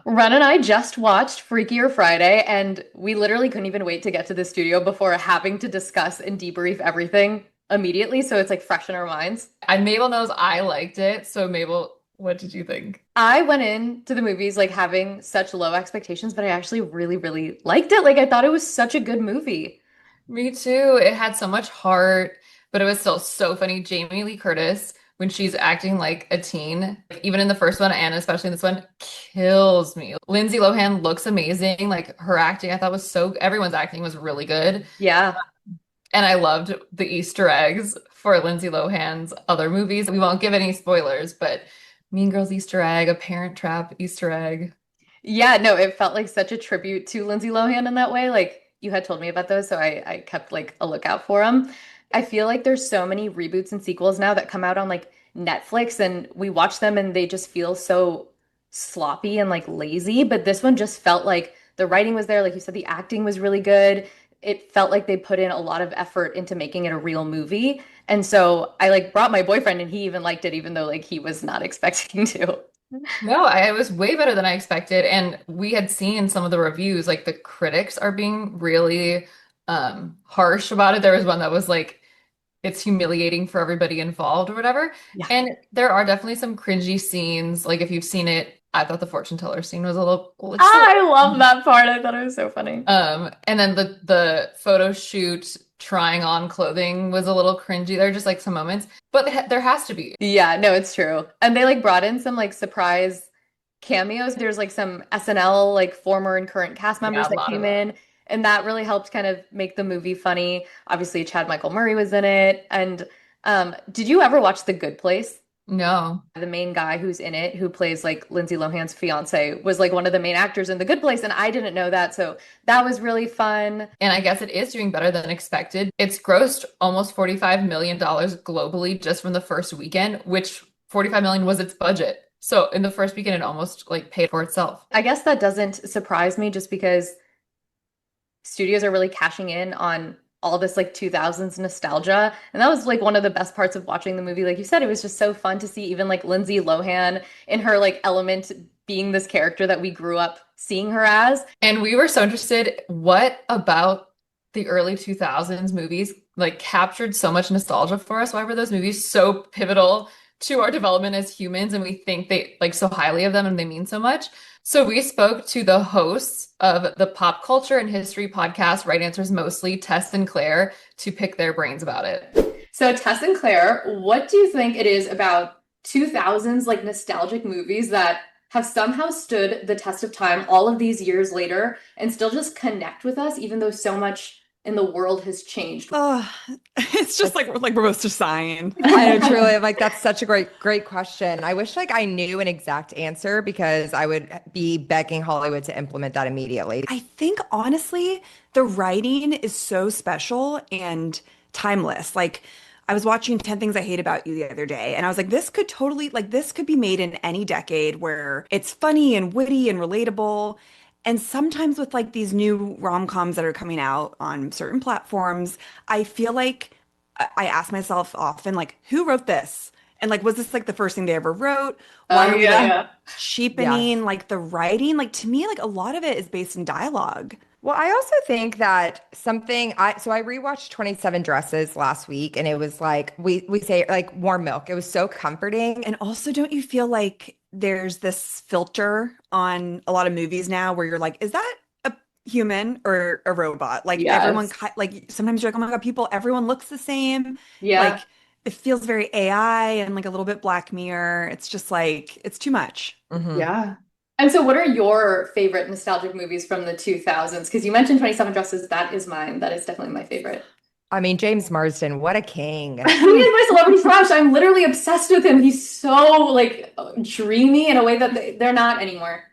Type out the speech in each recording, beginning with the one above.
Ren and I just watched Freakier Friday, and we literally couldn't even wait to get to the studio before having to discuss and debrief everything immediately. So it's like fresh in our minds. And Mabel knows I liked it. So Mabel, what did you think? I went into the movies like having such low expectations, but I actually really, really liked it. Like I thought it was such a good movie. Me too. It had so much heart, but it was still so funny. Jamie Lee Curtis, when she's acting like a teen, like, even in the first one and especially in this one, kills me. Lindsay Lohan looks amazing. Like her acting, I thought was everyone's acting was really good. Yeah. And I loved the Easter eggs for Lindsay Lohan's other movies. We won't give any spoilers, but Mean Girls Easter egg, a Parent Trap Easter egg. Yeah, no, it felt like such a tribute to Lindsay Lohan in that way. Like you had told me about those, so I kept like a lookout for them. I feel like there's so many reboots and sequels now that come out on like Netflix, and we watch them and they just feel so sloppy and like lazy. But this one just felt like the writing was there, like you said, the acting was really good. It felt like they put in a lot of effort into making it a real movie. And so I like brought my boyfriend and he even liked it, even though like he was not expecting to. No, it was way better than I expected. And we had seen some of the reviews, like the critics are being really harsh about it. There was one that was like, it's humiliating for everybody involved or whatever. Yeah. And there are definitely some cringy scenes. Like if you've seen it, I thought the fortune teller scene was a little, well, just a Ah, I love little. that part. I thought it was so funny. And then the photo shoot trying on clothing was a little cringy. There are just like some moments, but there has to be. Yeah, no, it's true. And they like brought in some like surprise cameos. There's like some SNL like former and current cast Yeah, members a that lot of came them. in, and that really helped kind of make the movie funny. Obviously, Chad Michael Murray was in it. And did you ever watch The Good Place? No. The main guy who's in it, who plays like Lindsay Lohan's fiance, was like one of the main actors in The Good Place, and I didn't know that, so that was really fun. And I guess it is doing better than expected. It's grossed almost $45 million globally just from the first weekend, which 45 million was its budget. So in the first weekend, it almost like paid for itself. I guess that doesn't surprise me just because studios are really cashing in on all this like 2000s nostalgia. And that was like one of the best parts of watching the movie. Like you said, it was just so fun to see even like Lindsay Lohan in her like element being this character that we grew up seeing her as. And we were so interested, what about the early 2000s movies like captured so much nostalgia for us? Why were those movies so pivotal to our development as humans and we think they like so highly of them and they mean so much? So we spoke to the hosts of the pop culture and history podcast, Right Answers Mostly, Tess and Claire, to pick their brains about it. So Tess and Claire, what do you think it is about 2000s like nostalgic movies that have somehow stood the test of time all of these years later and still just connect with us, even though so much in the world has changed? Oh, it's just like we're both just sighing. I know, truly. Like that's such a great question. I wish like I knew an exact answer because I would be begging Hollywood to implement that immediately. I think honestly, the writing is so special and timeless. Like I was watching 10 Things I Hate About You the other day, and I was like, this could be made in any decade where it's funny and witty and relatable. And sometimes with like these new rom-coms that are coming out on certain platforms, I feel like I ask myself often, like, who wrote this? And like, was this like the first thing they ever wrote? Why Oh, are we yeah, like yeah. Yes. cheapening like the writing? Like to me, like a lot of it is based in dialogue. Well, I also think that I rewatched 27 Dresses last week and it was like we say like warm milk. It was so comforting. And also, don't you feel like there's this filter on a lot of movies now where you're like, is that a human or a robot? Like everyone, Yes. like sometimes you're like, oh my God, everyone looks the same. Yeah. Like it feels very AI and like a little bit Black Mirror. It's just like, it's too much. Mhm. Yeah. And so, what are your favorite nostalgic movies from the 2000s? Because you mentioned 27 Dresses. That is mine. That is definitely my favorite. I mean, James Marsden, what a king. He is my celebrity crush. I'm literally obsessed with him. He's so like dreamy in a way that they're not anymore.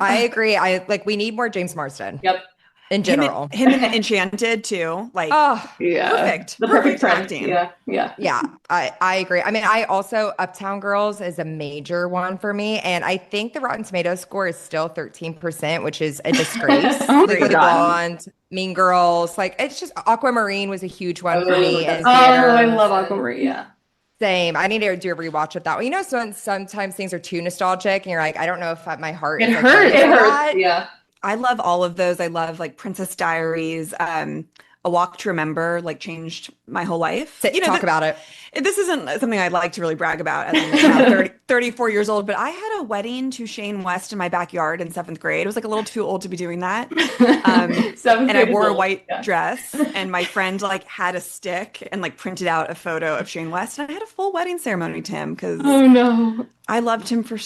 I agree. I like we need more James Marsden Yep. in general. Him and Enchanted too. Like Oh, Yeah. The perfect perfect friend. acting. Yeah. Yeah. yeah, I agree. I mean, I also Uptown Girls is a major one for me, and I think the Rotten Tomatoes score is still 13%, which is a disgrace. Oh my Legally God. Blonde, Mean Girls, like it's just Aquamarine was a huge one for Oh, me that's, in oh, I love theaters. Aquamarine. Yeah. Same. I need to do a rewatch of that one. You know, so sometimes things are too nostalgic, and you're like, I don't know if my heart It is like hurts. ready It for hurts. that. Yeah. I love all of those. I love like Princess Diaries. A Walk to Remember like changed my whole life. You know, Talk about it. this isn't something I'd like to really brag about as I'm now 34 years old, but I had a wedding to Shane West in my backyard in seventh grade. I was like a little too old to be doing that. Seventh And I grade is wore a old. white Yeah. dress, and my friend like had a stick and like printed out a photo of Shane West. And I had a full wedding ceremony to him because Oh no. I loved him for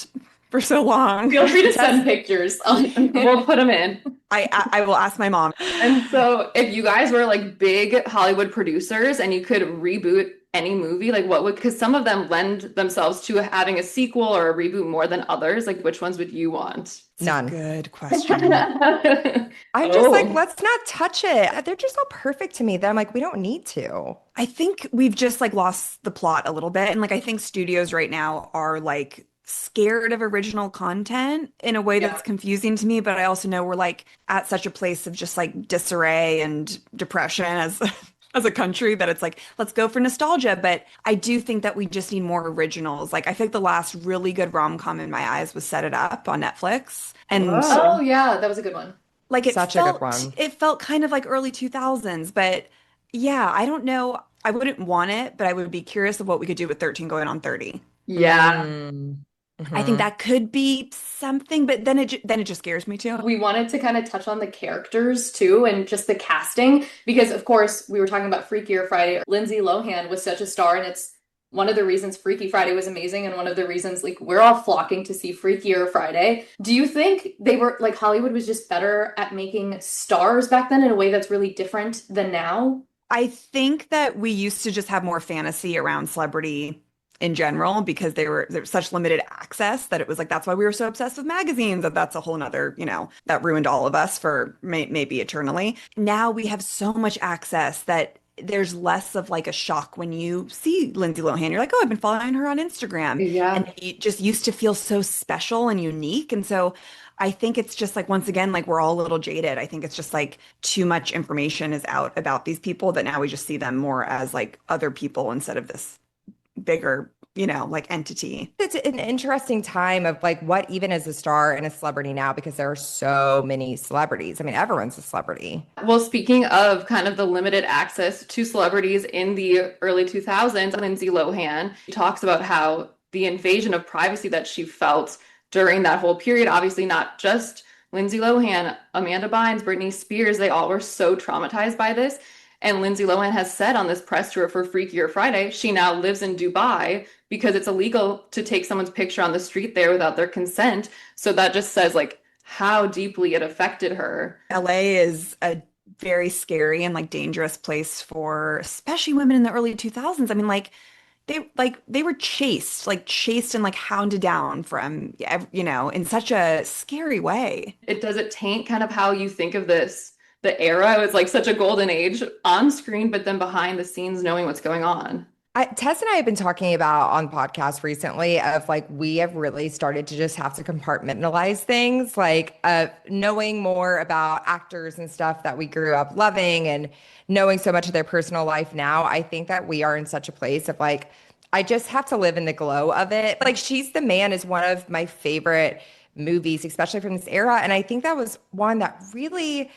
so long. Feel free to send pictures. We'll put them in. I will ask my mom. And so if you guys were like big Hollywood producers and you could reboot any movie, like what would, because some of them lend themselves to having a sequel or a reboot more than others, like which ones would you want? None. Good question. I'm just like, Oh. let's not touch it. They're just all perfect to me that I'm like, we don't need to. I think we've just like lost the plot a little bit. And like I think studios right now are like scared of original content in a way Yeah. that's confusing to me. But I also know we're like at such a place of just like disarray and depression as as a country that it's like, let's go for nostalgia. But I do think that we just need more originals. Like I think the last really good rom-com in my eyes was Set It Up on Netflix. And Whoa. Oh yeah, that was a good one. like Such a good one. it felt kind of like early 2000s, but yeah, I don't know. I wouldn't want it, but I would be curious of what we could do with 13 going on 30. Yeah. Mm. I think Mhm. that could be something, but then it just scares me too. We wanted to kind of touch on the characters too and just the casting because of course we were talking about Freakier Friday. Lindsay Lohan was such a star and it's one of the reasons Freaky Friday was amazing and one of the reasons like we're all flocking to see Freakier Friday. Do you think they were like Hollywood was just better at making stars back then in a way that's really different than now? I think that we used to just have more fantasy around celebrity in general because there was such limited access that it was like that's why we were so obsessed with magazines. That's a whole nother, that ruined all of us for maybe eternally. Now we have so much access that there's less of like a shock when you see Lindsay Lohan. You're like, oh, I've been following her on Instagram. Yeah. And it just used to feel so special and unique. And so I think it's just like, once again, like we're all a little jaded. I think it's just like too much information is out about these people that now we just see them more as like other people instead of this bigger, like entity. It's an interesting time of like what even is a star and a celebrity now because there are so many celebrities. I mean, everyone's a celebrity. Well, speaking of kind of the limited access to celebrities in the early 2000s, Lindsay Lohan talks about how the invasion of privacy that she felt during that whole period, obviously not just Lindsay Lohan, Amanda Bynes, Britney Spears, they all were so traumatized by this. And Lindsay Lohan has said on this press tour for Freakier Friday, she now lives in Dubai because it's illegal to take someone's picture on the street there without their consent. So that just says like how deeply it affected her. LA is a very scary and like dangerous place for especially women in the early 2000s. I mean, they were chased and like hounded down from, in such a scary way. It does it taint kind of how you think of this. The era, it was like such a golden age on screen, but then behind the scenes, knowing what's going on. Tess and I have been talking about on podcasts recently of like we have really started to just have to compartmentalize things, like knowing more about actors and stuff that we grew up loving and knowing so much of their personal life now. I think that we are in such a place of like, I just have to live in the glow of it. Like She's the Man is one of my favorite movies, especially from this era. And I think that was one that really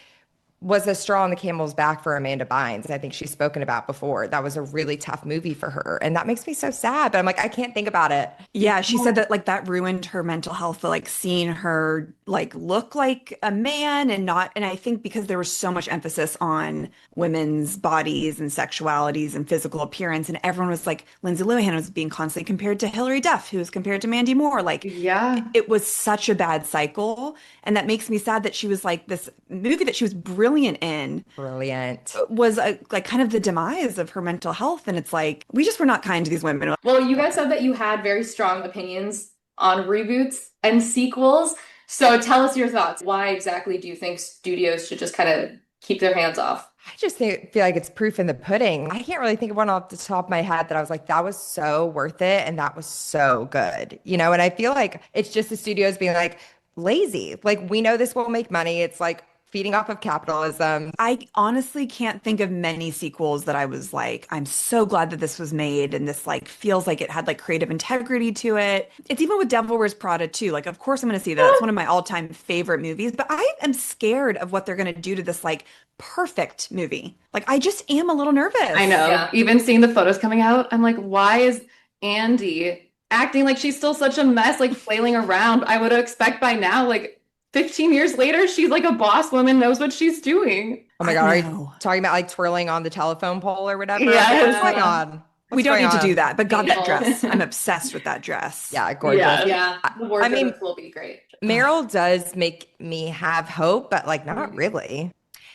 was a straw on the camel's back for Amanda Bynes. I think she's spoken about before. That was a really tough movie for her. And that makes me so sad. But I'm like, I can't think about it. Yeah, she said that like that ruined her mental health, like seeing her like look like a man and not, and I think because there was so much emphasis on women's bodies and sexualities and physical appearance, and everyone was like, Lindsay Lohan was being constantly compared to Hilary Duff, who was compared to Mandy Moore. Like, Yeah. it was such a bad cycle. And that makes me sad that she was like this movie that she was brilliant in Brilliant. was like kind of the demise of her mental health. And it's like, we just were not kind to these women. Well, you guys said that you had very strong opinions on reboots and sequels. So tell us your thoughts. Why exactly do you think studios should just kind of keep their hands off? I just feel like it's proof in the pudding. I can't really think of one off the top of my head that I was like, that was so worth it. And that was so good, And I feel like it's just the studios being like lazy. Like, we know this will make money. It's like feeding off of capitalism. I honestly can't think of many sequels that I was like, I'm so glad that this was made and this like feels like it had like creative integrity to it. It's even with Devil Wears Prada too. Like, of course I'm going to see that. That's one of my all-time favorite movies, but I am scared of what they're going to do to this like perfect movie. Like, I just am a little nervous. I know. Yeah. Even seeing the photos coming out, I'm like, why is Andy acting like she's still such a mess, like flailing around? I would expect by now, like 15 years later, she's like a boss woman, knows what she's doing. Oh my I God, are you know. talking about like twirling on the telephone pole or whatever? Yes. What's going on? We don't need to do on? that, but God, that Painful. dress. I'm obsessed with that dress. Yeah, gorgeous. Yeah. The wardrobes mean, will be great. Meryl does make me have hope, but like not really.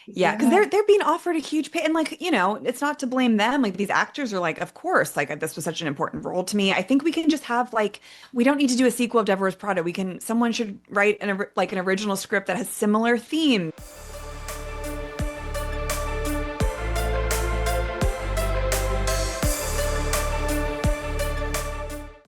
Yeah, because they're being offered a huge pay, and like, you know, it's not to blame them. Like, these actors are like, of course, like this was such an important role to me. I think we can just have like, we don't need to do a sequel of Devil Wears Prada. Someone should write an original script that has similar themes.